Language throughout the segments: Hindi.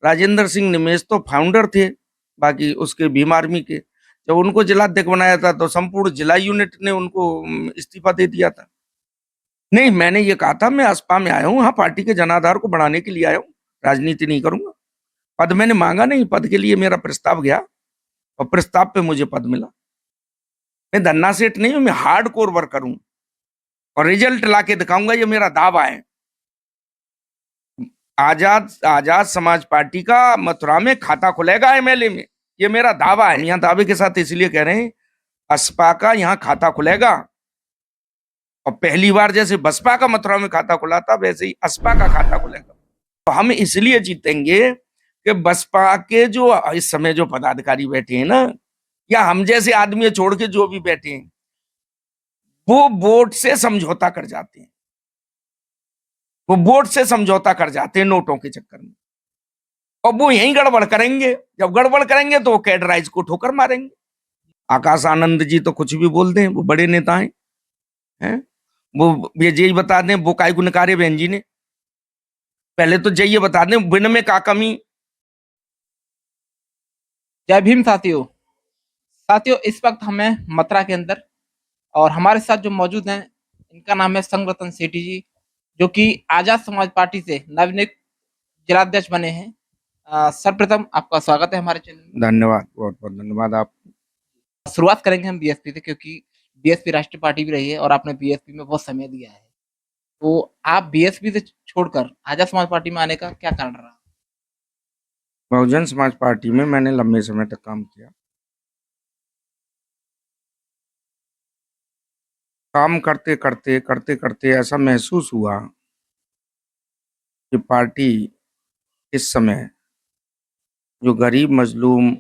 राजेंद्र सिंह निमेश तो फाउंडर थे, बाकी उसके भीम आर्मी के। जब उनको जिलाध्यक्ष बनाया था तो संपूर्ण जिला यूनिट ने उनको इस्तीफा दे दिया था। नहीं, मैंने ये कहा था मैं असपा में आया हूँ, हाँ पार्टी के जनाधार को बढ़ाने के लिए आया हूँ, राजनीति नहीं करूंगा। पद मैंने मांगा नहीं, पद के लिए मेरा प्रस्ताव गया और प्रस्ताव पे मुझे पद मिला। मैं धन्ना सेठ नहीं हूं, मैं हार्ड कोर वर्कर हूं और रिजल्ट लाके दिखाऊंगा, ये मेरा दावा है। आजाद आजाद समाज पार्टी का मथुरा में खाता खुलेगा एमएलए में, ये मेरा दावा है। यहाँ दावे के साथ इसलिए कह रहे हैं, असपा का यहाँ खाता खुलेगा और पहली बार जैसे बसपा का मथुरा में खाता खुला था वैसे ही असपा का खाता खुलेगा। तो हम इसलिए जीतेंगे कि बसपा के जो इस समय जो पदाधिकारी बैठे हैं ना, या हम जैसे आदमी छोड़ के जो भी बैठे हैं, वो वोट से समझौता कर जाते हैं, वो वोट से समझौता कर जाते हैं नोटों के चक्कर में। और वो यहीं गड़बड़ करेंगे, जब गड़बड़ करेंगे तो वो कैडराइज को ठोकर मारेंगे। आकाश आनंद जी तो कुछ भी बोल दें, वो बड़े नेता हैं। वो ये यही बता दें वो काय गुनकारे बहन जी ने, पहले तो ये बता दें बिन में का कमी। जय भीम साथियों। इस वक्त हमें मथुरा के अंदर और हमारे साथ जो मौजूद हैं, इनका नाम है संगरतन सेठी जी, जो कि आजाद समाज पार्टी से नवनियुक्त जिलाध्यक्ष बने हैं। सर्वप्रथम आपका स्वागत है हमारे चैनल में। धन्यवाद, बहुत बहुत धन्यवाद। आप शुरुआत करेंगे हम बीएसपी से, क्योंकि बीएसपी राष्ट्रीय पार्टी भी रही है और आपने बीएसपी में बहुत समय दिया है। तो आप बीएसपी से छोड़कर आजाद समाज पार्टी में आने का क्या कारण रहा? बहुजन समाज पार्टी में मैंने लंबे समय तक काम किया। काम करते करते करते करते ऐसा महसूस हुआ कि पार्टी इस समय जो गरीब मजलूम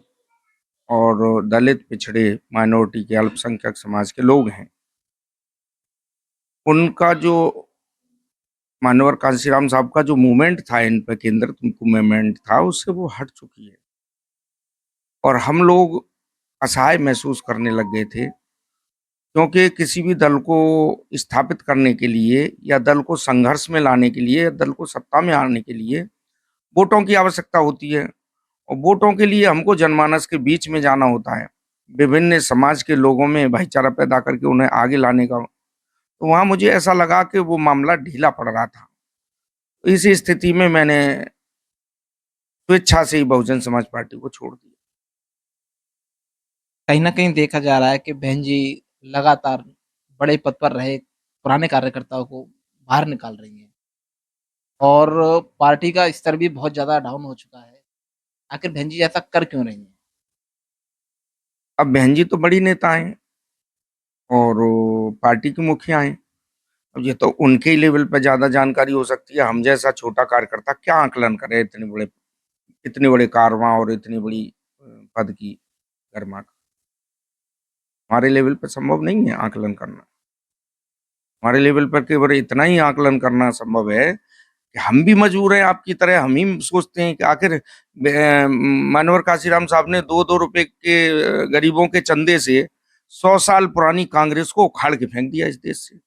और दलित पिछड़े माइनॉरिटी के अल्पसंख्यक समाज के लोग हैं, उनका जो मानवर कांशीराम साहब का जो मूवमेंट था, इन पे केंद्रित मूवमेंट था, उससे वो हट चुकी है। और हम लोग असहाय महसूस करने लग गए थे, क्योंकि किसी भी दल को स्थापित करने के लिए या दल को संघर्ष में लाने के लिए या दल को सत्ता में आने के लिए वोटों की आवश्यकता होती है। और वोटों के लिए हमको जनमानस के बीच में जाना होता है, विभिन्न समाज के लोगों में भाईचारा पैदा करके उन्हें आगे लाने का। तो वहां मुझे ऐसा लगा कि वो मामला ढीला पड़ रहा था। तो इस स्थिति में मैंने स्वेच्छा से ही बहुजन समाज पार्टी को छोड़ दिया। कहीं ना कहीं देखा जा रहा है कि बहन जी लगातार बड़े पद पर रहे पुराने कार्यकर्ताओं को बाहर निकाल रही हैं और पार्टी का स्तर भी बहुत ज्यादा डाउन हो चुका है। आखिर बहन जी ऐसा कर क्यों रही हैं? अब बहन जी तो बड़ी नेता हैं और वो पार्टी की मुखिया हैं। अब ये तो उनके ही लेवल पर ज्यादा जानकारी हो सकती है, हम जैसा छोटा कार्यकर्ता क्या आकलन करे इतने बड़े कारवां और इतनी बड़ी पद की गरिमा का। हमारे लेवल पर संभव नहीं है आकलन करना। हमारे लेवल पर केवल इतना ही आकलन करना संभव है कि हम भी मजबूर हैं आपकी तरह। हम ही सोचते हैं कि आखिर मानवर काशीराम साहब ने 2-2 रुपए के गरीबों के चंदे से 100 साल पुरानी कांग्रेस को उखाड़ के फेंक दिया इस देश से।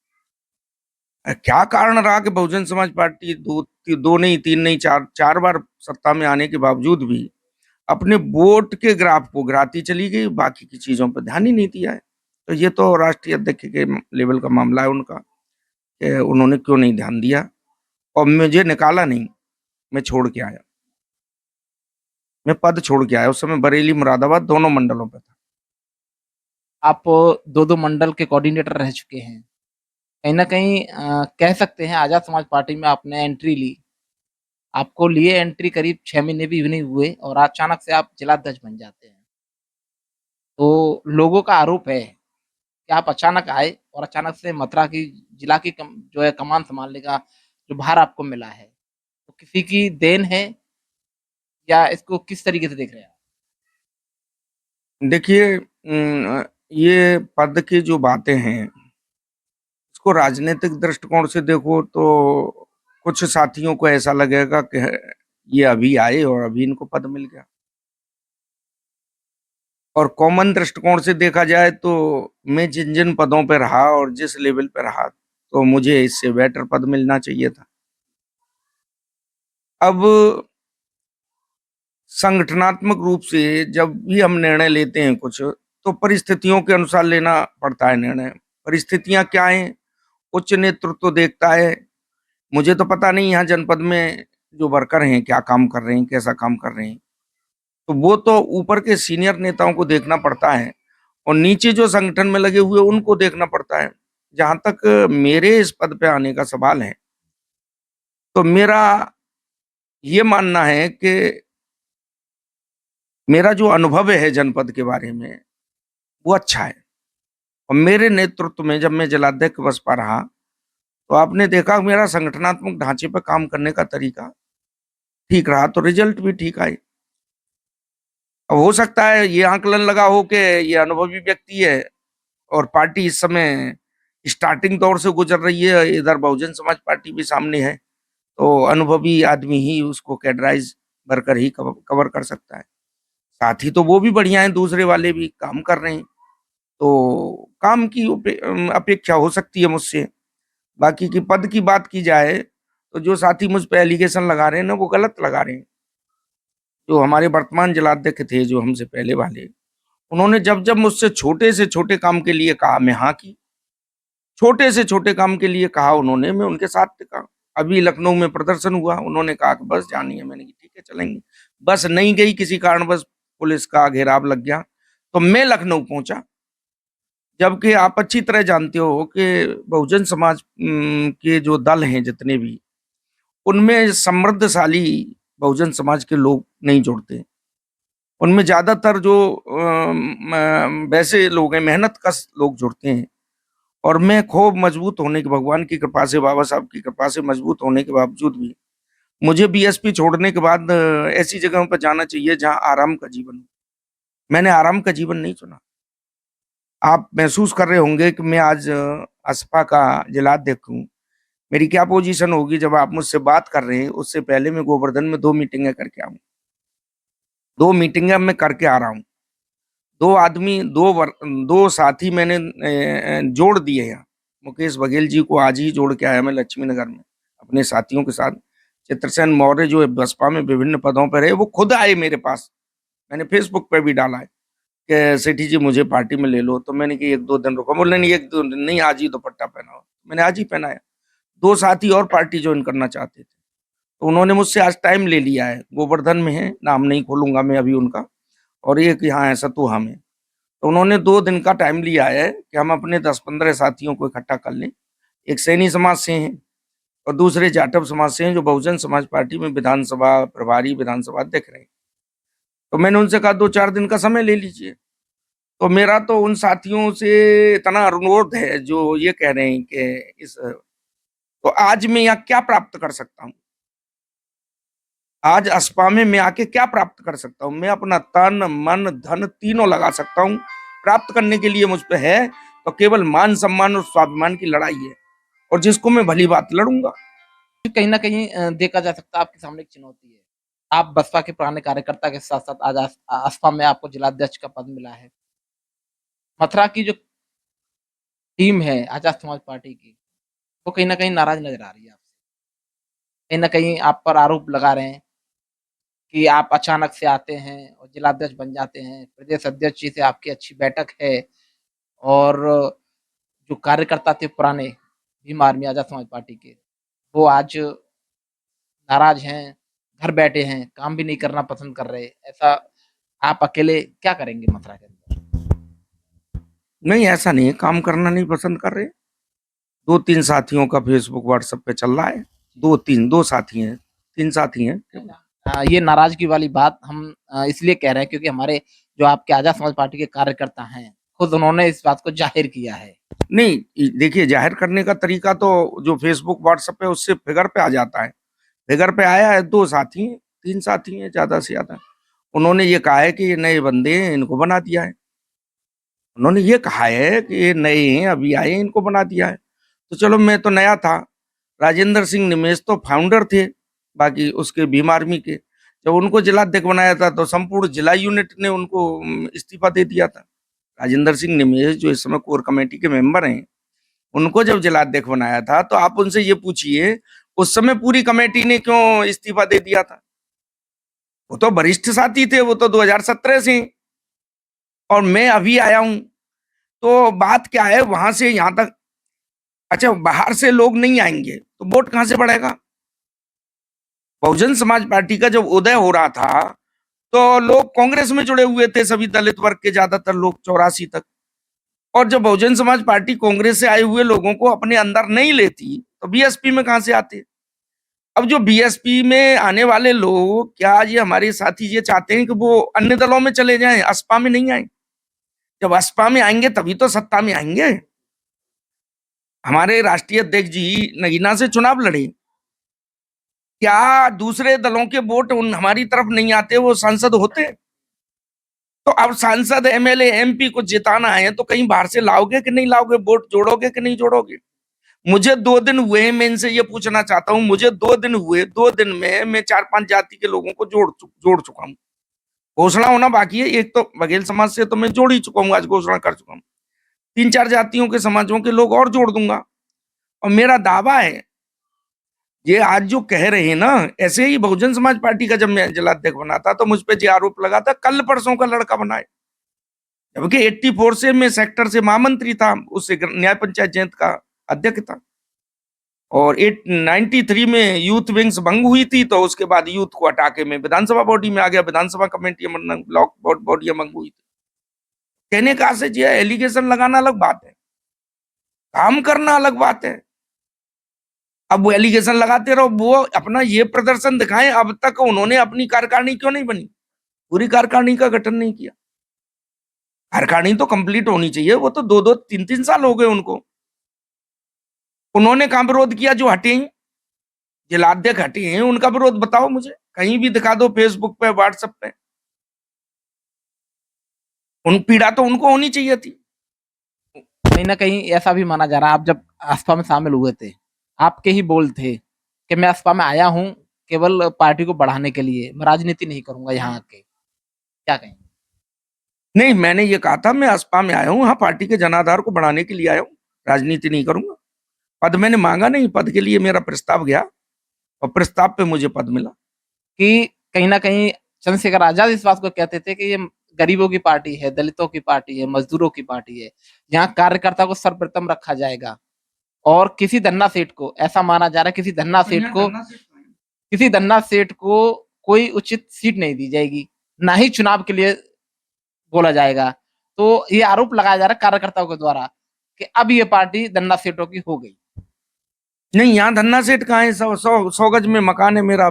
क्या कारण रहा कि बहुजन समाज पार्टी दो नहीं, तीन नहीं, चार चार बार सत्ता में आने के बावजूद भी अपने वोट के ग्राफ को गिराती चली गई, बाकी की चीजों पर ध्यान ही नहीं दिया है। तो ये तो राष्ट्रीय अध्यक्ष के लेवल का मामला है उनका, कि उन्होंने क्यों नहीं ध्यान दिया। और मुझे निकाला नहीं, मैं छोड़ के आया, मैं पद छोड़ के आया। उस समय बरेली मुरादाबाद दोनों मंडलों पे था। आप दो दो मंडल के कोऑर्डिनेटर रह चुके हैं। कहीं ना कहीं कह सकते हैं आजाद समाज पार्टी में आपने एंट्री ली। आपको लिए एंट्री करीब 6 महीने भी नहीं हुए और अचानक से आप जिलाध्यक्ष बन जाते हैं। तो लोगों का आरोप है कि आप अचानक आए और अचानक से मथुरा की जिला की जो है कमान संभालने का जो भार आपको मिला है, तो किसी की देन है या इसको किस तरीके से देख रहे हैं आप? देखिए, ये पद की जो बातें हैं, इसको राजनीतिक दृष्टिकोण से देखो तो कुछ साथियों को ऐसा लगेगा कि ये अभी आए और अभी इनको पद मिल गया। और कॉमन दृष्टिकोण से देखा जाए तो मैं जिन जिन पदों पे रहा और जिस लेवल पे रहा, तो मुझे इससे बेटर पद मिलना चाहिए था। अब संगठनात्मक रूप से जब भी हम निर्णय लेते हैं कुछ, तो परिस्थितियों के अनुसार लेना पड़ता है निर्णय। परिस्थितियाँ क्या हैं, उच्च नेतृत्व देखता है। मुझे तो पता नहीं यहाँ जनपद में जो वर्कर हैं, क्या काम कर रहे हैं, कैसा काम कर रहे हैं। तो वो तो ऊपर के सीनियर नेताओं को देखना पड़ता है और नीचे जो संगठन में लगे हुए उनको देखना पड़ता है। जहाँ तक मेरे इस पद पे आने का सवाल है, तो मेरा ये मानना है कि मेरा जो अनुभव है जनपद के बारे में, वो अच्छा है और मेरे नेतृत्व में जब मैं जिलाध्यक्ष बसपा रहा, तो आपने देखा मेरा संगठनात्मक ढांचे पे काम करने का तरीका ठीक रहा, तो रिजल्ट भी ठीक आए। अब हो सकता है ये आकलन लगा हो कि ये अनुभवी व्यक्ति है और पार्टी इस समय स्टार्टिंग दौर से गुजर रही है, इधर बहुजन समाज पार्टी भी सामने है, तो अनुभवी आदमी ही उसको कैडराइज भरकर ही कवर कर सकता है। साथी तो वो भी बढ़िया हैं, दूसरे वाले भी काम कर रहे हैं, तो काम की अपेक्षा हो सकती है मुझसे। बाकी की पद की बात की जाए, तो जो साथी मुझ पे एलिगेशन लगा रहे हैं ना, वो गलत लगा रहे हैं। जो हमारे वर्तमान जिलाध्यक्ष थे, जो हमसे पहले वाले, उन्होंने जब-जब मुझसे छोटे से छोटे काम के लिए कहा, मैं हाँ की। छोटे से छोटे काम के लिए कहा उन्होंने, मैं उनके साथ टिका। अभी लखनऊ में प्रदर्शन हुआ, उन्होंने कहा कि बस जानी है, मैंने कहा ठीक है चलेंगे। बस नहीं गई, किसी कारणवश पुलिस का घेराव लग गया, तो मैं लखनऊ पहुँचा। जबकि आप अच्छी तरह जानते हो कि बहुजन समाज के जो दल हैं जितने भी, उनमें समृद्धशाली बहुजन समाज के लोग नहीं जुड़ते। उनमें ज़्यादातर जो वैसे लोग हैं, मेहनतकश लोग जुड़ते हैं और मैं खूब मजबूत होने की भगवान की कृपा से, बाबा साहब की कृपा से मजबूत होने के बावजूद भी, मुझे बीएसपी छोड़ने के बाद ऐसी जगहों पर जाना चाहिए जहाँ आराम का जीवन हो। मैंने आराम का जीवन नहीं चुना। आप महसूस कर रहे होंगे कि मैं आज असपा का जिलाध्यक्ष हूँ। मेरी क्या पोजीशन होगी जब आप मुझसे बात कर रहे हैं, उससे पहले मैं गोवर्धन में 2 मीटिंगें करके आऊँ। 2 मीटिंगें मैं करके आ रहा हूँ। 2 आदमी, 2 साथी मैंने जोड़ दिए हैं। मुकेश बघेल जी को आज ही जोड़ के आया मैं लक्ष्मीनगर में, अपने साथियों के साथ। चित्रसेन मौर्य जो बसपा में विभिन्न पदों पर है, वो खुद आए मेरे पास। मैंने फेसबुक पे भी डाला है कि सेठी जी मुझे पार्टी में ले लो, तो मैंने कहा 1-2 दिन रुको। बोले नहीं 1-2 दिन नहीं, आज ही दुपट्टा पहनाओ। मैंने आज ही पहनाया। 2 साथी और पार्टी जॉइन करना चाहते थे, तो उन्होंने मुझसे आज टाइम ले लिया है। गोवर्धन में है, नाम नहीं खोलूँगा मैं अभी उनका, और एक यहाँ है सतुहा में। तो उन्होंने 2 दिन का टाइम लिया है कि हम अपने 10-15 साथियों को इकट्ठा कर लें। एक सैनी समाज से हैं और दूसरे जाटव समाज से हैं, जो बहुजन समाज पार्टी में विधानसभा प्रभारी, विधानसभा अध्यक्ष रहे। तो मैंने उनसे कहा 2-4 दिन का समय ले लीजिए। तो मेरा तो उन साथियों से इतना अनुरोध है जो ये कह रहे हैं कि तो आज मैं यहाँ क्या प्राप्त कर सकता हूँ? आज असपा में मैं आके क्या प्राप्त कर सकता हूँ? मैं अपना तन, मन, धन तीनों लगा सकता हूँ। प्राप्त करने के लिए मुझ पे है तो केवल मान-सम्मान और स्वाभिमान की लड़ाई है और जिसको मैं भली बात लड़ूँगा। कहीं न कहीं देखा जा सकता है आपके सामने एक चुनौती है। आप बसपा के पुराने कार्यकर्ता के साथ-साथ आज असपा में आपको जिलाध्यक्ष का पद मिला है। मथुरा की जो टीम है आजाद समाज पार्टी की, वो कहीं न कहीं नाराज़ नज़र आ रही है आपसे। कहीं न कहीं आप पर आरोप लगा रहे हैं कि आप अचानक से आते हैं और जिलाध्यक्ष बन जाते हैं। प्रदेश अध्यक्ष जी से आपकी अच्छी बैठक है और जो कार्यकर्ता थे पुराने भीम आर्मी आजाद समाज पार्टी के, वो आज नाराज़ हैं, घर बैठे हैं, काम भी नहीं करना पसंद कर रहे। ऐसा आप अकेले क्या करेंगे मथुरा के अंदर? नहीं, ऐसा नहीं है, काम करना नहीं पसंद कर रहे। 2-3 साथियों का फेसबुक, व्हाट्सएप पे चल रहा है। 2-3 2 साथी हैं, 3 साथी हैं। ये नाराज़गी वाली बात हम इसलिए कह रहे हैं क्योंकि हमारे जो आपके आजाद समाज पार्टी के कार्यकर्ता हैं, खुद उन्होंने इस बात को ज़ाहिर किया है। नहीं, देखिए ज़ाहिर करने का तरीका तो जो फेसबुक, व्हाट्सएप है उससे फिगर पे आ जाता है। फिगर पे आया है, 2 साथी हैं, 3 साथी हैं ज़्यादा से ज़्यादा। उन्होंने ये कहा है कि ये नए बंदे हैं, इनको बना दिया है। उन्होंने ये कहा है कि ये नए हैं, अभी आए हैं, इनको बना दिया है। तो चलो मैं तो नया था। राजेंद्र सिंह निमेश तो फाउंडर थे, बाकी उसके भीम आर्मी के। जब उनको जिलाध्यक्ष बनाया था तो संपूर्ण जिला यूनिट ने उनको इस्तीफा दे दिया था। राजेंद्र सिंह निमेश जो इस समय कोर कमेटी के मेंबर हैं, उनको जब जिलाध्यक्ष बनाया था तो आप उनसे ये पूछिए, उस समय पूरी कमेटी ने क्यों इस्तीफा दे दिया था? वो तो वरिष्ठ साथी थे, वो तो 2017 से हैं, और मैं अभी आया हूं। तो बात क्या है, वहां से यहां तक, अच्छा बाहर से लोग नहीं आएंगे तो वोट कहां से बढ़ेगा? बहुजन समाज पार्टी का जब उदय हो रहा था तो लोग कांग्रेस में जुड़े हुए थे, सभी दलित वर्ग के ज्यादातर लोग 84 तक। और जब बहुजन समाज पार्टी कांग्रेस से आए हुए लोगों को अपने अंदर नहीं लेती तो बीएसपी में कहां से आते? अब जो बीएसपी में आने वाले लोग, क्या ये हमारे साथी ये चाहते हैं कि वो अन्य दलों में चले जाएं, असपा में नहीं आए? जब असपा में आएंगे तभी तो सत्ता में आएंगे। हमारे राष्ट्रीय अध्यक्ष जी नगीना से चुनाव लड़े, क्या दूसरे दलों के वोट उन हमारी तरफ नहीं आते, वो सांसद होते? तो अब सांसद एमएलए एमपी को जिताना है तो कहीं बाहर से लाओगे कि नहीं लाओगे, वोट जोड़ोगे कि नहीं जोड़ोगे? मुझे 2 दिन हुए, मैं इनसे ये पूछना चाहता हूं, मुझे 2 दिन हुए, 2 दिन में मैं 4-5 जाति के लोगों को जोड़ चुका हूं। घोषणा होना बाकी है, एक तो बघेल समाज से तो मैं जोड़ ही चुका हूं, आज घोषणा कर चुका हूं। 3-4 जातियों के समाजों के लोग और जोड़ दूंगा। और मेरा दावा है, ये आज जो कह रहे हैं ना, ऐसे ही बहुजन समाज पार्टी का जब मैं जिलाध्यक्ष बना था तो मुझ पे ये आरोप लगा था, कल परसों का लड़का बनाए, जबकि 84 से मैं सेक्टर से महामंत्री था, उससे न्याय पंचायत जैंत का अध्यक्ष था। और 93 में यूथ विंग्स भंग हुई थी, तो उसके बाद यूथ को हटा के मैं विधानसभा बॉडी में आ गया, विधानसभा कमेटी ब्लॉक बॉडी भंग हुई थी। कहने का से जी एलिगेशन लगाना अलग बात है, काम करना अलग बात है। अब वो एलिगेशन लगाते रहो, वो अपना ये प्रदर्शन दिखाएं, अब तक उन्होंने अपनी कार्यकारिणी क्यों नहीं बनी, पूरी कार्यकारिणी का गठन नहीं किया। कार्यकारिणी तो कंप्लीट होनी चाहिए, वो तो 2-2 3-3 साल हो गए उनको। उन्होंने कहां विरोध किया? जो हटे हैं, जिलाध्यक्ष हटे हैं, उनका विरोध बताओ मुझे, कहीं भी दिखा दो, फेसबुक पे, व्हाट्सएप पे। उन पीड़ा तो उनको होनी चाहिए थी। कहीं न कहीं ऐसा भी माना जा रहा है, आप जब असपा में शामिल हुए थे, आपके ही बोल थे कि मैं असपा में आया हूँ केवल पार्टी को बढ़ाने के लिए, मैं राजनीति नहीं करूँगा यहाँ आके। क्या कहेंगे? नहीं, मैंने ये कहा था मैं असपा में आया हूँ, हाँ पार्टी के जनाधार को बढ़ाने के लिए आया हूँ, राजनीति नहीं करूंगा। पद मैंने मांगा नहीं, पद के लिए मेरा प्रस्ताव गया और प्रस्ताव पे मुझे पद मिला। कि कहीं न कहीं चंद्रशेखर आज़ाद इस बात को कहते थे कि ये गरीबों की पार्टी है, दलितों की पार्टी है, मजदूरों की पार्टी है, यहाँ कार्यकर्ता को सर्वप्रथम रखा जाएगा। और किसी धन्ना सेठ को, ऐसा माना जा रहा है किसी धन्ना सेठ को कोई उचित सीट नहीं दी जाएगी, ना ही चुनाव के लिए बोला जाएगा। तो ये आरोप लगाया जा रहा है कार्यकर्ताओं के द्वारा कि अब ये पार्टी धन्ना सेठों की हो गई। नहीं, यहाँ धन्ना सेठ कहाँ है? 100 गज में मकान है मेरा,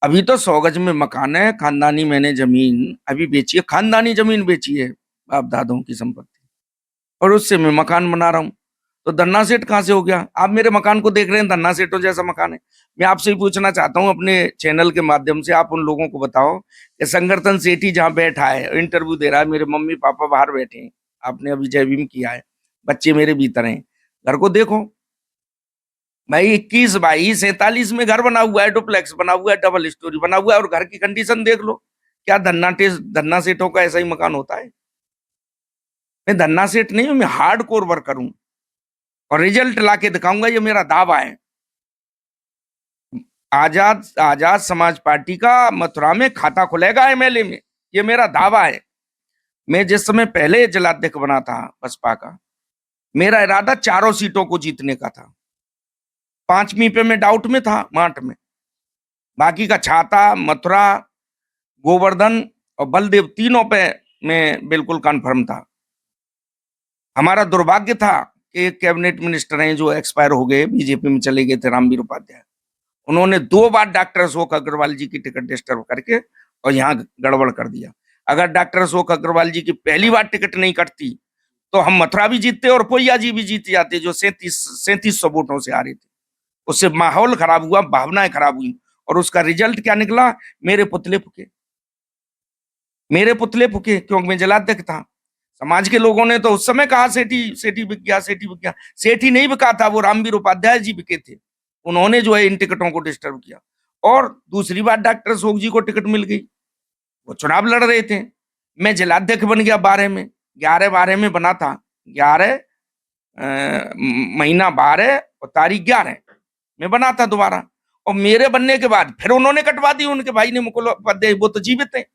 अभी तो 100 गज में मकान है, खानदानी मैंने जमीन अभी बेची है, खानदानी जमीन बेची है, बाप दादों की संपत्ति, और उससे मैं मकान बना रहा हूँ। तो धन्ना सेठ कहां से हो गया? आप मेरे मकान को देख रहे हैं, धन्ना सेठों जैसा मकान है। मैं आपसे ही पूछना चाहता हूं, अपने चैनल के माध्यम से आप उन लोगों को बताओ कि संगठन सेठी जहां बैठा है, इंटरव्यू दे रहा है, मेरे मम्मी पापा बाहर बैठे हैं, आपने अभी जय भीम किया है, बच्चे मेरे भीतर हैं, घर को देखो भाई, 21 बाई 47 में घर बना हुआ है, डुप्लेक्स बना हुआ है, डबल स्टोरी बना हुआ है, और घर की कंडीशन देख लो। क्या धन्ना सेठों का ऐसा ही मकान होता है? मैं धन्ना सेठ नहीं हूं, मैं हार्ड कोर वर्कर हूं, और रिजल्ट लाके दिखाऊंगा, ये मेरा दावा है। आजाद आजाद समाज पार्टी का मथुरा में खाता खुलेगा एमएलए में, ये मेरा दावा है। मैं जिस समय पहले जिलाध्यक्ष बना था बसपा का, मेरा इरादा 4 सीटों को जीतने का था। 5वीं पे मैं डाउट में था, मार्ट में, बाकी का छाता, मथुरा, गोवर्धन और बलदेव, तीनों पे मैं बिल्कुल कन्फर्म था। हमारा दुर्भाग्य था कि एक कैबिनेट मिनिस्टर हैं जो एक्सपायर हो गए, बीजेपी में चले गए थे, रामवीर उपाध्याय। उन्होंने 2 बार डॉक्टर अशोक अग्रवाल जी की टिकट डिस्टर्ब करके और यहाँ गड़बड़ कर दिया। अगर डॉक्टर अशोक अग्रवाल जी की पहली बार टिकट नहीं कटती तो हम मथुरा भी जीतते और पोइया जी भी जीत जाते, जो 3700 वोटों से आ रहे थे। उससे माहौल खराब हुआ, भावनाएं खराब हुई, और उसका रिजल्ट क्या निकला? मेरे पुतले फूके, मेरे पुतले फूके, क्योंकि मैं जिलाध्यक्ष था। समाज के लोगों ने तो उस समय कहा सेठी सेठी बिक गया, सेठी बिक गया। सेठी नहीं बिका था, वो रामवीर उपाध्याय जी बिके थे, उन्होंने जो है इन टिकटों को डिस्टर्ब किया। और दूसरी बार डॉक्टर अशोक जी को टिकट मिल गई, वो चुनाव लड़ रहे थे, मैं जिलाध्यक्ष बन गया 12 में, 11-12 में बना था, 11 महीना 12 और तारीख 11 में बना था दोबारा। और मेरे बनने के बाद फिर उन्होंने कटवा दी, उनके भाई ने मुकुल उपाध्याय, वो तो जीवित है,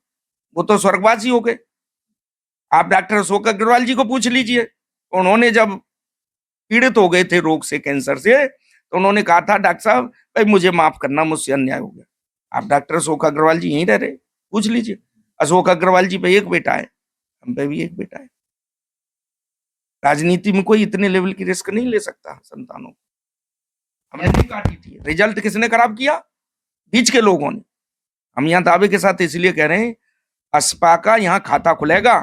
वो तो स्वर्गवासी हो गए। आप डॉक्टर अशोक अग्रवाल जी को पूछ लीजिए, उन्होंने जब पीड़ित हो गए थे रोग से, कैंसर से, तो उन्होंने कहा था डॉक्टर साहब भाई मुझे माफ करना, मुझसे अन्याय हो गया। आप डॉक्टर अशोक अग्रवाल जी यहीं रह रहे, पूछ लीजिए। अशोक अग्रवाल जी पे एक बेटा है, हम पे भी एक बेटा है। राजनीति में कोई इतने लेवल की रिस्क नहीं ले सकता संतानों को। हमने नहीं काटी थी। रिजल्ट किसने खराब किया? बीच के लोगों ने। हम यहाँ दावे के साथ इसलिए कह रहे हैं, असपा का यहाँ खाता खुलेगा,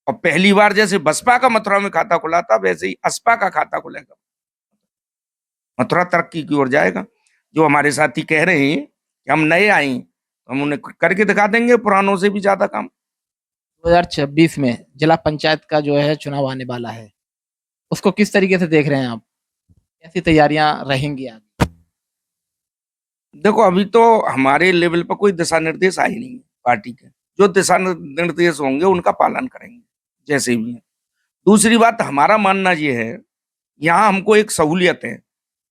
और पहली बार जैसे बसपा का मथुरा में खाता खुला था, वैसे ही असपा का खाता खुलेगा। मथुरा तरक्की की ओर जाएगा। जो हमारे साथी कह रहे हैं कि हम नए आए, हम उन्हें करके दिखा देंगे पुरानों से भी ज्यादा काम। 2026 में जिला पंचायत का जो है चुनाव आने वाला है, उसको किस तरीके से देख रहे हैं आप? कैसी तैयारियां रहेंगी आगे? देखो अभी तो हमारे लेवल पर कोई दिशा निर्देश आए नहीं है पार्टी के। जो दिशा निर्देश होंगे उनका पालन करेंगे जैसे भी है। दूसरी बात, हमारा मानना ये है, यहाँ हमको एक सहूलियत है,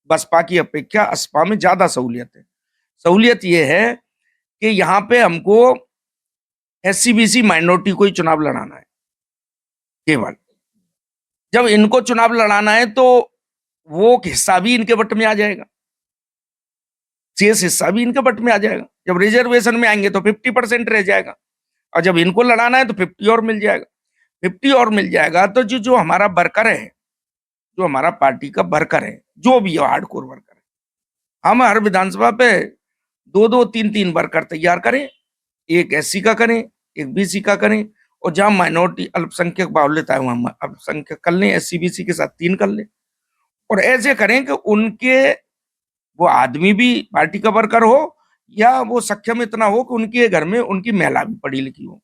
बसपा की अपेक्षा असपा में ज्यादा सहूलियत है। सहूलियत ये है कि यहाँ पे हमको एससी-बीसी माइनॉरिटी को ही चुनाव लड़ाना है केवल। जब इनको चुनाव लड़ाना है तो वो हिस्सा भी इनके बट में आ जाएगा, शेष हिस्सा भी इनके बट में आ जाएगा। जब रिजर्वेशन में आएंगे तो 50% रह जाएगा, और जब इनको लड़ाना है तो 50 और मिल जाएगा। 50 और मिल जाएगा तो जो जो हमारा वर्कर है, जो हमारा पार्टी का वर्कर है, जो भी हार्डकोर वर्कर है, हम हर विधानसभा पे 2-2, 3-3 वर्कर तैयार करें। एक एससी का करें, एक बीसी का करें, और जहां माइनॉरिटी अल्पसंख्यक बाहुल्यता है वहां अल्पसंख्यक कर लें, एससी बीसी के साथ 3 कर लें। और ऐसे करें कि उनके, वो आदमी भी पार्टी का वर्कर हो, या वो सक्षम इतना हो कि उनके घर में उनकी महिला भी पढ़ी लिखी हो।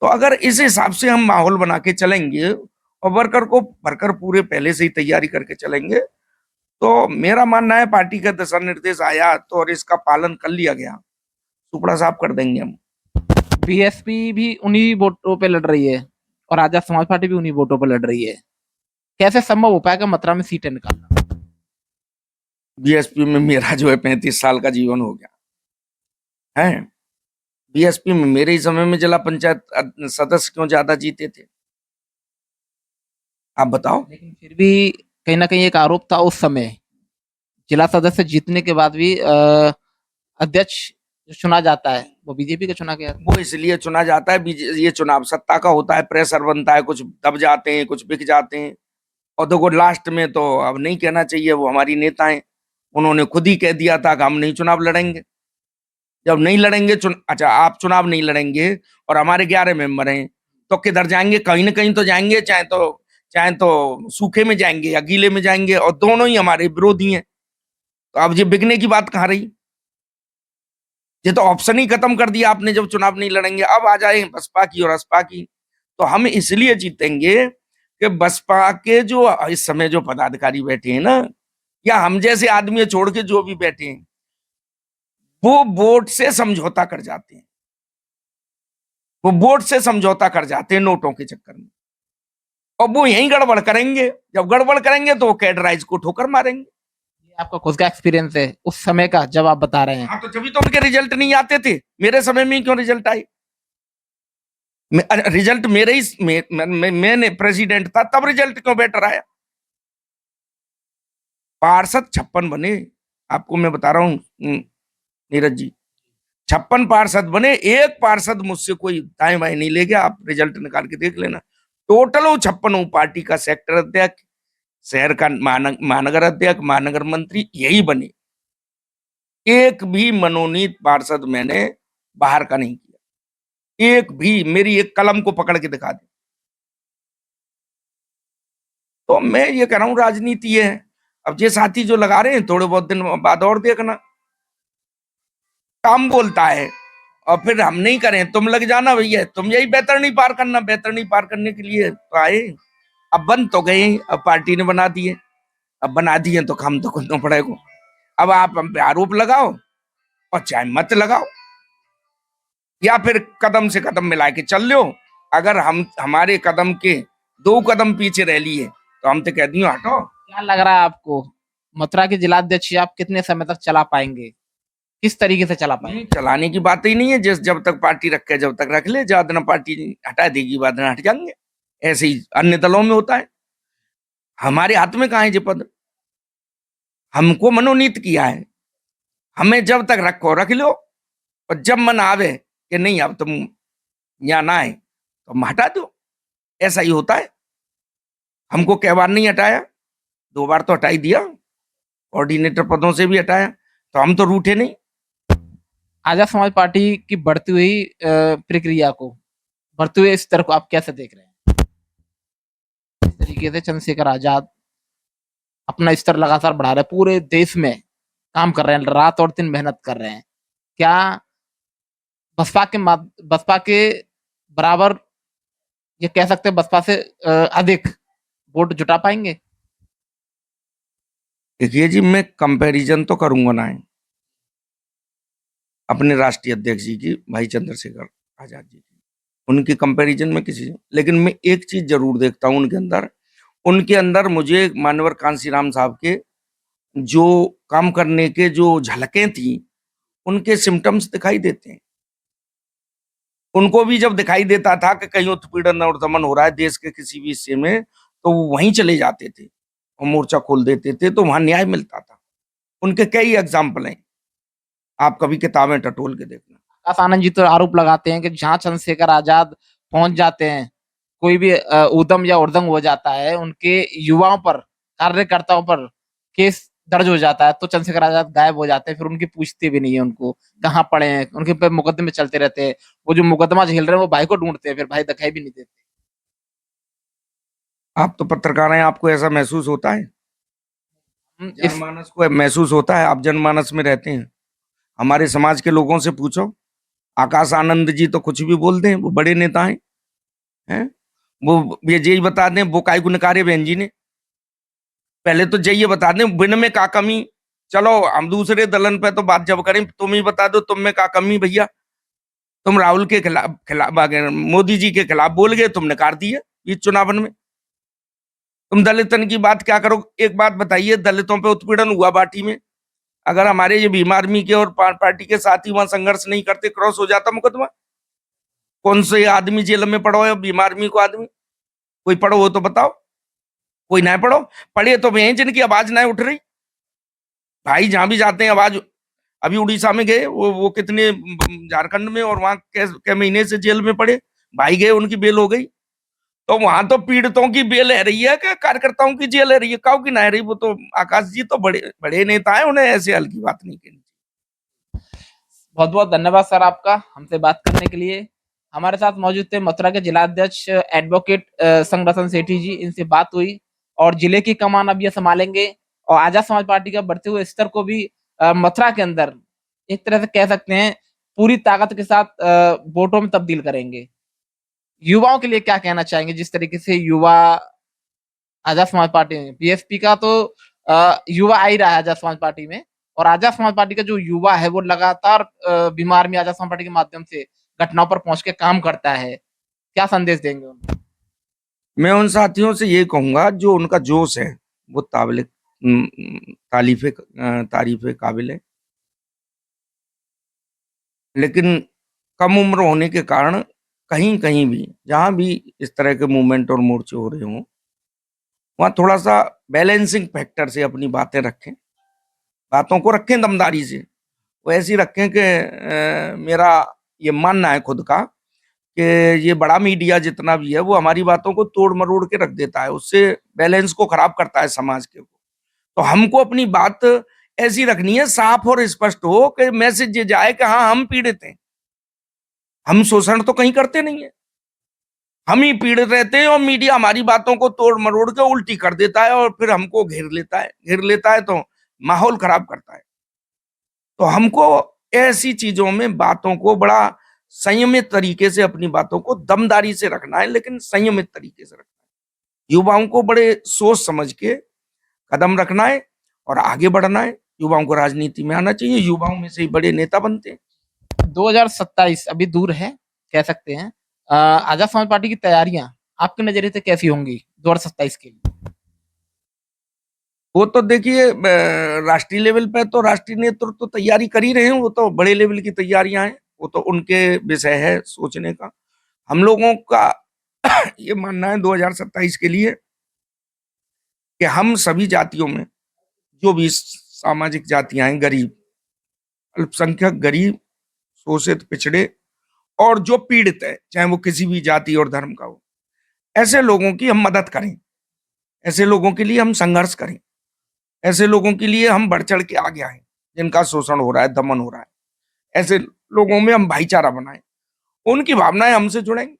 तो अगर इस हिसाब से हम माहौल बना के चलेंगे और वर्कर पूरे पहले से ही तैयारी करके चलेंगे, तो मेरा मानना है पार्टी का दिशा निर्देश आया तो और इसका पालन कर लिया गया, सुपड़ा साफ कर देंगे हम। बीएसपी भी उन्हीं वोटों पे लड़ रही है और आजाद समाज पार्टी भी उन्हीं वोटों पे लड़ रही है। कैसे संभव हो पाएगा मथुरा में सीटें निकालना? बीएसपी में मेरा जो है 35 साल का जीवन हो गया है। बीएसपी में मेरे ही समय में जिला पंचायत सदस्य क्यों ज्यादा जीते थे, आप बताओ। लेकिन फिर भी कहीं ना कहीं एक आरोप था उस समय, जिला सदस्य जीतने के बाद भी अध्यक्ष जो चुना जाता है वो बीजेपी का चुना गया था। वो इसलिए चुना जाता है, ये चुनाव सत्ता का होता है, प्रेशर बनता है, कुछ दब जाते हैं, कुछ बिक जाते हैं। और देखो लास्ट में तो अब नहीं कहना चाहिए, वो हमारी नेता हैं, उन्होंने खुद ही कह दिया था कि हम नहीं चुनाव लड़ेंगे। जब नहीं लड़ेंगे अच्छा आप चुनाव नहीं लड़ेंगे और हमारे 11 मेंबर हैं, तो किधर जाएंगे? कहीं ना कहीं तो जाएंगे, चाहे तो सूखे में जाएंगे या गीले में जाएंगे, और दोनों ही हमारे विरोधी हैं। तो अब ये बिकने की बात कहाँ रही? ये तो ऑप्शन ही खत्म कर दिया आपने, जब चुनाव नहीं लड़ेंगे। अब आ जाए बसपा की और असपा की, तो हम इसलिए जीतेंगे कि बसपा के जो इस समय जो पदाधिकारी बैठे हैं ना, या हम जैसे आदमी छोड़ के जो भी बैठे हैं, वो वोट से समझौता कर जाते हैं, वो वोट से समझौता कर जाते हैं नोटों के चक्कर में। और वो यही गड़बड़ करेंगे, जब गड़बड़ करेंगे तो वो कैडराइज को ठोकर मारेंगे। ये आपका खुद का एक्सपीरियंस है उस समय का जब आप बता रहे हैं? हाँ, तो तभी तो उनके रिजल्ट नहीं आते थे। मेरे समय में ही क्यों रिजल्ट आए? रिजल्ट मेरे ही मैंने प्रेसिडेंट था तब रिजल्ट क्यों बेटर आया? पार्षद 56 बने, आपको मैं बता रहा हूँ नीरज जी, 56 पार्षद बने, एक पार्षद मुझसे कोई दाएं बाएं नहीं ले गया। आप रिजल्ट निकाल के देख लेना। टोटल वो 56 पार्टी का सेक्टर अध्यक्ष, शहर का महानगर अध्यक्ष, महानगर मंत्री, यही बने। एक भी मनोनीत पार्षद मैंने बाहर का नहीं किया, एक भी। मेरी एक कलम को पकड़ के दिखा दे। तो मैं ये कह रहा हूं राजनीति है। अब ये साथी जो लगा रहे हैं, थोड़े बहुत दिन बाद और देखना, काम बोलता है और फिर हम नहीं करें, तुम लग जाना भैया, तुम यही बैतरणी पार करना। बैतरणी पार करने के लिए तो आए, अब बन तो गए, अब पार्टी ने बना दिए, अब बना दिए तो हम तो खुद पड़ेगा। अब आप हम पे आरोप लगाओ और चाहे मत लगाओ, या फिर कदम से कदम मिला के चल लो। अगर हम हमारे कदम के 2 कदम पीछे रह लिए तो हम तो कह दियो हटो। क्या लग रहा है आपको मथुरा के जिलाध्यक्ष आप कितने समय तक चला पाएंगे, किस तरीके से चला पाएंगे? नहीं, चलाने की बात ही नहीं है। जिस जब तक पार्टी रखे जब तक रख ले, जब ना पार्टी हटा देगी बाद में हट जाएंगे। ऐसे ही अन्य दलों में होता है। हमारे हाथ में कहाँ है ये पद? हमको मनोनीत किया है, हमें जब तक रखो रख लो, और जब मन आवे कि नहीं अब तुम यहाँ ना आए तो हम हटा दो। ऐसा ही होता है। हमको कई बार नहीं हटाया, 2 बार तो हटा ही दिया, कोऑर्डिनेटर पदों से भी हटाया, तो हम तो रूठे नहीं। आजाद समाज पार्टी की बढ़ती हुई प्रक्रिया को, बढ़ते हुए स्तर को आप कैसे देख रहे हैं? इस तरीके से चंद्रशेखर आजाद अपना स्तर लगातार बढ़ा रहे हैं, पूरे देश में काम कर रहे हैं, रात और दिन मेहनत कर रहे हैं। क्या बसपा के बराबर, ये कह सकते हैं बसपा से अधिक वोट जुटा पाएंगे? देखिए जी, मैं कंपैरिजन तो करूंगा ना है अपने राष्ट्रीय अध्यक्ष जी की, भाई चंद्रशेखर आजाद जी की, उनकी कंपैरिजन में किसी, लेकिन मैं एक चीज जरूर देखता हूं उनके अंदर मुझे मानवर कांसीराम साहब के जो काम करने के जो झलकें थी, उनके सिम्टम्स दिखाई देते हैं। उनको भी जब दिखाई देता था कि कहीं उत्पीड़न और दमन हो रहा है देश के किसी भी हिस्से में, तो वो वहीं चले जाते थे और मोर्चा खोल देते थे, तो वहां न्याय मिलता था। उनके कई एग्जाम्पल हैं, आप कभी किताबें टटोल के देखना। आकाश आनंद जी तो आरोप लगाते हैं कि जहां चंद्रशेखर आजाद पहुंच जाते हैं, कोई भी उदम या उर्दंग हो जाता है, उनके युवाओं पर, कार्यकर्ताओं पर केस दर्ज हो जाता है, तो चंद्रशेखर आजाद गायब हो जाते हैं, फिर उनकी पूछते भी नहीं है उनको कहाँ पड़े हैं, उनके पे मुकदमे चलते रहते हैं। वो जो मुकदमा झेल रहे हैं वो भाई को ढूंढते हैं, फिर भाई दिखाई भी नहीं देते। आप तो पत्रकार हैं, आपको ऐसा महसूस होता है? इस जनमानस को महसूस होता है? आप जनमानस में रहते हैं, हमारे समाज के लोगों से पूछो। आकाश आनंद जी तो कुछ भी बोलते हैं, वो बड़े नेता हैं। वो ये यही बता दें वो काय गुणकारे बहन जी ने, पहले तो यही बता दें बिन में का कमी। चलो हम दूसरे दलन पे तो बात जब करें, तुम ही बता दो तुम में का कमी भैया। तुम राहुल के खिलाफ खिलाफ मोदी जी के खिलाफ बोल गए, तुमने नकार दिए इस चुनावन में। तुम दलितन की बात क्या करो? एक बात बताइए, दलितों पे उत्पीड़न हुआ बाटी में, अगर हमारे ये भीम आर्मी के और पार्टी के साथी वहां संघर्ष नहीं करते, क्रॉस हो जाता मुकदमा। कौन से आदमी जेल में पड़ो है भीम आर्मी को? आदमी कोई पढ़ो हो तो बताओ, कोई ना पढ़ो। पढ़े तो वे जिनकी आवाज ना उठ रही। भाई जहां भी जाते हैं आवाज, अभी उड़ीसा में गए वो कितने, झारखंड में, और वहां के महीने से जेल में पड़े, भाई गए उनकी बेल हो गई। तो वहां तो पीड़ितों की बेल है रही है कि कार्यकर्ताओं की जेल है रही है? काउ की ना है रही? वो तो आकाश जी तो बड़े बड़े नेता है, उन्हें ऐसे हल्की बात नहीं करनी। बहुत बहुत धन्यवाद सर आपका हमसे बात करने के लिए। हमारे साथ मौजूद थे मथुरा के जिलाध्यक्ष एडवोकेट संगठन सेठी जी, इनसे बात हुई और जिले की कमान अब ये संभालेंगे और आजाद समाज पार्टी का बढ़ते हुए स्तर को भी मथुरा के अंदर एक तरह से कह सकते हैं पूरी ताकत के साथ वोटों में तब्दील करेंगे। युवाओं के लिए क्या कहना चाहेंगे, जिस तरीके से युवा आजाद समाज पार्टी में, बीएसपी का तो युवा आ ही रहा है आजाद समाज पार्टी में, और आजाद समाज पार्टी का जो युवा है वो लगातार बीमार में आजाद समाज पार्टी के माध्यम से घटनाओं पर पहुंच के काम करता है। क्या संदेश देंगे उनको? मैं उन साथियों से ये कहूंगा जो उनका जोश है वो तारीफे काबिल है, लेकिन कम उम्र होने के कारण कहीं कहीं भी जहां भी इस तरह के मूवमेंट और मोर्चे हो रहे हों, वहां थोड़ा सा बैलेंसिंग फैक्टर से अपनी बातें रखें, बातों को रखें दमदारी से। वो ऐसी रखें कि मेरा ये मानना है खुद का कि ये बड़ा मीडिया जितना भी है वो हमारी बातों को तोड़ मरोड़ के रख देता है, उससे बैलेंस को खराब करता है समाज के। तो हमको अपनी बात ऐसी रखनी है, साफ और स्पष्ट हो कि मैसेज ये जाए कि हाँ हम पीड़ित हैं, हम शोषण तो कहीं करते नहीं है, हम ही पीड़ित रहते हैं, और मीडिया हमारी बातों को तोड़ मरोड़ के उल्टी कर देता है और फिर हमको घेर लेता है तो माहौल खराब करता है। तो हमको ऐसी चीजों में बातों को बड़ा संयमित तरीके से, अपनी बातों को दमदारी से रखना है, लेकिन संयमित तरीके से रखना है। युवाओं को बड़े सोच समझ के कदम रखना है और आगे बढ़ना है। युवाओं को राजनीति में आना चाहिए, युवाओं में से ही बड़े नेता बनते हैं। 2027 अभी दूर है, कह सकते हैं। आजाद समाज पार्टी की तैयारियां आपके नजरिए से कैसी होंगी 2027 के लिए? वो तो देखिए राष्ट्रीय लेवल पे तो राष्ट्रीय नेतृत्व तो तैयारी कर ही रहे हैं, वो तो बड़े लेवल की तैयारियां हैं, वो तो उनके विषय है सोचने का। हम लोगों का ये मानना है 2027 के लिए कि हम सभी जातियों में जो भी सामाजिक जातियां हैं, गरीब, अल्पसंख्यक, गरीब, शोषित, पिछड़े और जो पीड़ित है, चाहे वो किसी भी जाति और धर्म का हो, ऐसे लोगों की हम मदद करें, ऐसे लोगों के लिए हम संघर्ष करें, ऐसे लोगों के लिए हम बढ़ चढ़ के आगे आए, जिनका शोषण हो रहा है, दमन हो रहा है, ऐसे लोगों में हम भाईचारा बनाएं, उनकी भावनाएं हमसे जुड़ेंगी,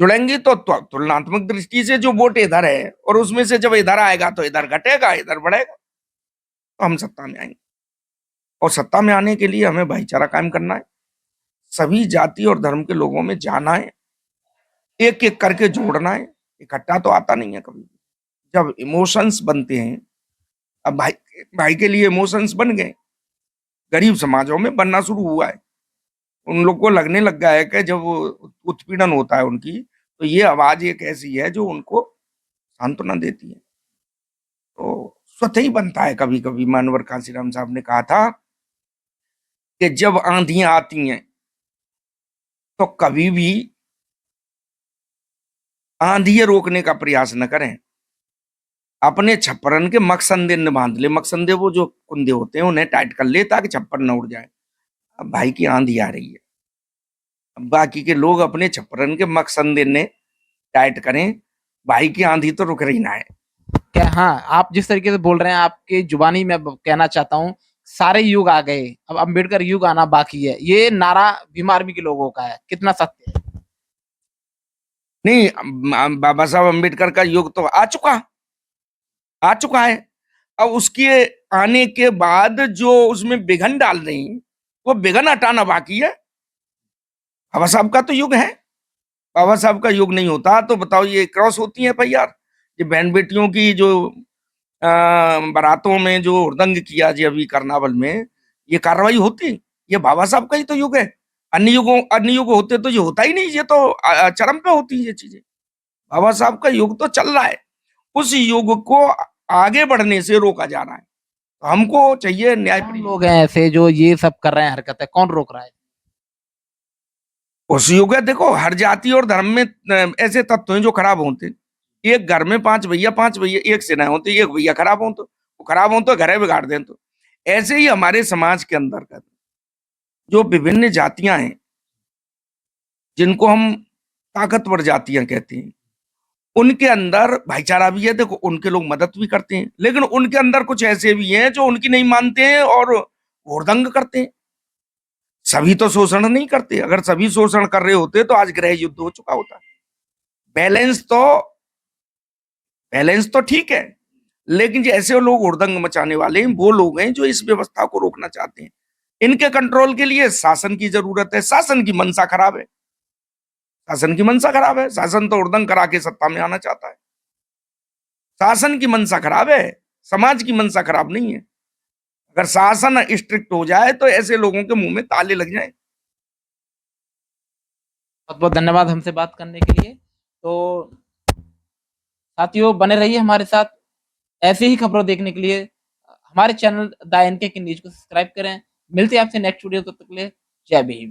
जुड़ेंगी तो तुलनात्मक दृष्टि से जो वोट इधर है और उसमें से जब इधर आएगा तो इधर घटेगा, इधर बढ़ेगा, तो हम सत्ता में आएंगे। और सत्ता में आने के लिए हमें भाईचारा कायम करना है, सभी जाति और धर्म के लोगों में जाना है, एक एक करके जोड़ना है, इकट्ठा तो आता नहीं है कभी। जब इमोशंस बनते हैं, अब भाई भाई के लिए इमोशंस बन गए, गरीब समाजों में बनना शुरू हुआ है, उन लोग को लगने लग गया है कि जब उत्पीड़न होता है उनकी, तो ये आवाज एक ऐसी है जो उनको सांत्वना देती है, तो स्वतः ही बनता है। कभी कभी मानवर कांसीराम साहब ने कहा था कि जब आंधियां आती हैं तो कभी भी आंधी रोकने का प्रयास न करें, अपने छप्परन के मकसंदे न बांध ले, मकसंदे वो जो कुंदे होते हैं उन्हें टाइट कर ले ताकि छप्पर न उड़ जाए। अब भाई की आंधी आ रही है, अब बाकी के लोग अपने छप्परन के मकसंदे ने टाइट करें, भाई की आंधी तो रुक रही ना है। क्या हाँ, आप जिस तरीके से बोल रहे हैं आपकी जुबानी में कहना चाहता हूँ सारे युग आ गए, अब अम्बेडकर युग आना बाकी है, ये नारा भीम आर्मी के लोगों का है, कितना सत्य है? नहीं, बाबा साहब अम्बेडकर का युग तो आ चुका है। अब उसके आने के बाद जो उसमें विघन डाल रही, वो विघन हटाना बाकी है। बाबा साहब का तो युग है, बाबा साहब का युग नहीं होता तो बताओ ये क्रॉस होती है यार, ये बहन बेटियों की जो बारातों में जो हुड़दंग किया जी अभी करनावल में, ये कार्रवाई होती, ये बाबा साहब का ही तो युग है। अन्य युग होते तो ये होता ही नहीं, ये तो चरम पे होती ये चीजें। बाबा साहब का युग तो चल रहा है, उस युग को आगे बढ़ने से रोका जा रहा है, तो हमको चाहिए कौन न्यायप्रिय। लोग हैं ऐसे जो ये सब कर रहे हैं हरकतें, कौन रोक रहा है? उस युग है, देखो हर जाति और धर्म में ऐसे तत्व हैं जो खराब होते हैं। एक घर में पांच भैया एक से ना होते, एक भैया खराब हो तो वो खराब हो तो घर बिगाड़ दें, तो ऐसे ही हमारे समाज के अंदर का जो विभिन्न जातियां हैं, जिनको हम ताकतवर जातियां कहते हैं, उनके अंदर भाईचारा भी है। देखो उनके लोग मदद भी करते हैं, लेकिन उनके अंदर कुछ ऐसे भी हैं जो उनकी नहीं मानते हैं और हुड़दंग करते हैं। सभी तो शोषण नहीं करते, अगर सभी शोषण कर रहे होते तो आज गृह युद्ध हो चुका होता। बैलेंस तो बैलेंस तो ठीक है, लेकिन जो ऐसे लोग हुड़दंग मचाने वाले हैं, वो लोग हैं जो इस व्यवस्था को रोकना चाहते हैं। इनके कंट्रोल के लिए शासन की जरूरत है, शासन की मंशा खराब है, शासन की मंशा खराब है। शासन तो हुड़दंग करा के सत्ता में आना चाहता है, शासन की मंशा खराब है, समाज की मंशा खराब नहीं है। अगर शासन स्ट्रिक्ट हो जाए तो ऐसे लोगों के मुंह में ताले लग जाए। बहुत बहुत धन्यवाद हमसे बात करने के लिए। तो साथियों बने रहिए हमारे साथ, ऐसे ही खबरों देखने के लिए हमारे चैनल द एनके की न्यूज को सब्सक्राइब करें। मिलते हैं आपसे नेक्स्ट वीडियो, तब तक के लिए जय भीम।